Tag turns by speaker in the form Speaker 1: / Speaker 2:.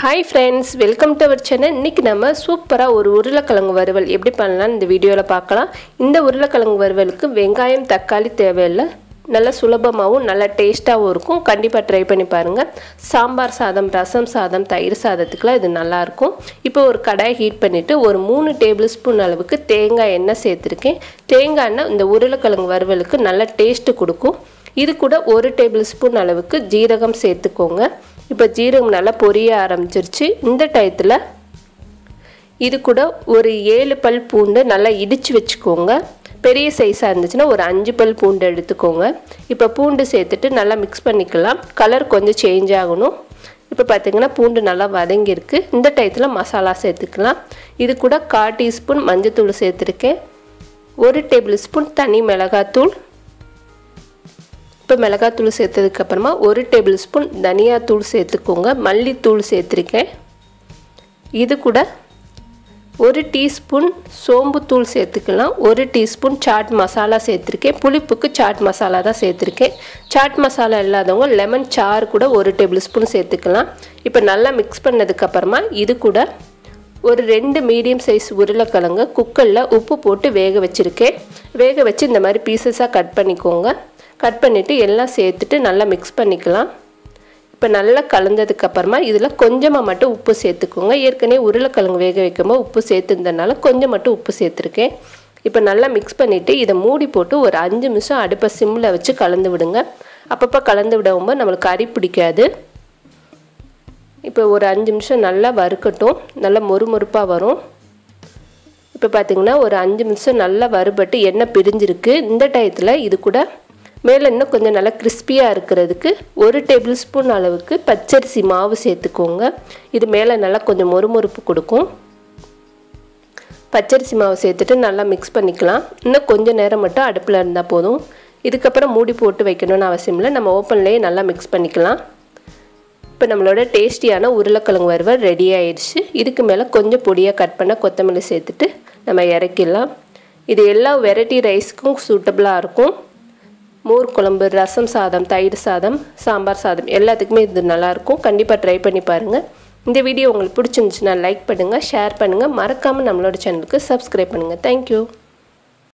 Speaker 1: Hi friends, welcome to our channel. இன்னைக்கு நம்ம சூப்பரா ஒரு உருளைக்கிழங்கு வறுவல் எப்படி பண்ணலாம் இந்த வீடியோல பார்க்கலாம். இந்த உருளைக்கிழங்கு வறுவலுக்கு வெங்காயம் தக்காளி தேவையில்லை. நல்ல சுலபமாவும் நல்ல டேஸ்டாவும் இருக்கும். கண்டிப்பா ட்ரை பண்ணி பாருங்க. சாம்பார் சாதம், ரசம் சாதம், தயிர் சாதத்துக்குலாம் இது நல்லா இருக்கும். இப்போ ஒரு கடாய் ஹீட் பண்ணிட்டு ஒரு 3 டேபிள்ஸ்பூன் அளவுக்கு தேங்காய் எண்ணெய் சேர்த்திருக்கேன். தேங்காய் எண்ணெய் இந்த உருளைக்கிழங்கு வறுவலுக்கு நல்ல டேஸ்ட் கொடுக்கும். இது கூட 1 டேபிள்ஸ்பூன் அளவுக்கு ஜீரகம் சேர்த்துக்கோங்க. இப்போ ஜீரகம் நல்லா பொரிய ஆரம்பிச்சிருச்சு. இந்த டயத்துல இது கூட ஒரு 7 பல் பூண்டு நல்லா இடிச்சு வெச்சுக்கோங்க. பெரிய சைஸா இருந்துச்சுனா ஒரு 5 பல் பூண்டு எடுத்துக்கோங்க. இப்போ பூண்டு சேர்த்துட்டு நல்லா mix பண்ணிக்கலாம். கலர் கொஞ்சம் சேஞ்ச் ஆகணும். இப்போ பாத்தீங்கன்னா பூண்டு நல்லா வதங்கி இருக்கு. இந்த டயத்துல மசாலா சேர்த்துக்கலாம். இது கூட 1/4 டீஸ்பூன் மஞ்சள் தூள் சேர்த்திருக்கேன். 1 டேபிள்ஸ்பூன் தனி மிளகாய் தூள். இப்போ மிளகாய் தூள் சேர்த்ததுக்கு அப்புறமா 1 டேபிள்ஸ்பூன் தனியா தூள் சேர்த்துக்கோங்க. மல்லி தூள் சேர்த்திருக்கேன். இது கூட 1 டீஸ்பூன் சோம்பு தூள் சேர்த்துக்கலாம். 1 டீஸ்பூன் சாட் மசாலா சேர்த்திருக்கேன். புளிப்புக்கு சாட் மசாலா தான் சேர்த்திருக்கேன். சாட் மசாலா இல்லாதவங்க லெமன் சாறு கூட 1 டேபிள்ஸ்பூன் சேர்த்துக்கலாம். இப்போ நல்லா மிக்ஸ் பண்ணதுக்கு அப்புறமா இது கூட ஒரு 2 மீடியம் சைஸ் உருளைக்கிழங்கு குக்கர்ல உப்பு போட்டு வேக வச்சிருக்கேன். வேக வச்சு இந்த மாதிரி பீசஸா கட் பண்ணிக்கோங்க. கட் பண்ணிட்டு எல்லாம் சேர்த்துட்டு நல்லா mix பண்ணிக்கலாம். இப்போ நல்லா கலந்ததுக்கு அப்புறமா இதுல கொஞ்சமா மட்டும் உப்பு சேர்த்துக்கோங்க. ஏற்கனவே உருளைக்கிழங்கு வேக வைக்கும்போது உப்பு சேர்த்திருந்தனால கொஞ்சம் மட்டும் உப்பு சேர்த்திருக்கேன். இப்போ நல்லா mix பண்ணிட்டு இத மூடி போட்டு ஒரு 5 நிமிஷம் அடுப்பை சிம்ல வச்சு கலந்து விடுங்க. அப்பப்ப கலந்து விடும்போது நமக்கு அரி பிடிக்காது. இப்போ ஒரு 5 நிமிஷம் நல்லா வறுக்கட்டும். நல்லா மொறுமொறுப்பா வரும். இப்போ பாத்தீங்கன்னா ஒரு 5 நிமிஷம் நல்லா வறுபட்டு எண்ணெய் பிரிஞ்சிருக்கு. இந்த டயத்துல இது கூட மேல இன்னும் கொஞ்சம் நல்லா கிறிஸ்பியா இருக்குிறதுக்கு 1 டேபிள்ஸ்பூன் அளவுக்கு பச்சரிசி மாவு சேர்த்துக்கோங்க. இது மேல நல்லா கொஞ்சம் மொறுமொறுப்பு கொடுக்கும். பச்சரிசி மாவு சேர்த்துட்டு நல்லா mix பண்ணிக்கலாம். இன்னும் கொஞ்ச நேரம் மட்டும் அடுப்புல இருந்தா போதும். இதுக்கு அப்புறம் மூடி போட்டு வைக்கணும்னு அவசியம் இல்ல. நம்ம ஓபன்லயே நல்லா mix பண்ணிக்கலாம். இப்போ நம்மளோட டேஸ்டியான உருளைக்கிழங்கு வறுவல் ரெடி ஆயிருச்சு. இதுக்கு மேல கொஞ்சம் பொடியா கட் பண்ண கொத்தமல்லி சேர்த்துட்டு நம்ம இறக்கிடலாம். இது எல்லா வெரைட்டி ரைஸ்க்கும் சூட்டபிளா இருக்கும். மோர் குழம்பு, ரசம் சாதம், தயிர் சாதம், சாம்பார் சாதம் எல்லாத்துக்குமே இது நல்லா இருக்கும். கண்டிப்பா ட்ரை பண்ணி பாருங்க. இந்த வீடியோ உங்களுக்கு பிடிச்சிருந்துச்சுனா லைக் பண்ணுங்க, ஷேர் பண்ணுங்க, மறக்காம நம்மளோட சேனலுக்கு Subscribe பண்ணுங்க. Thank you.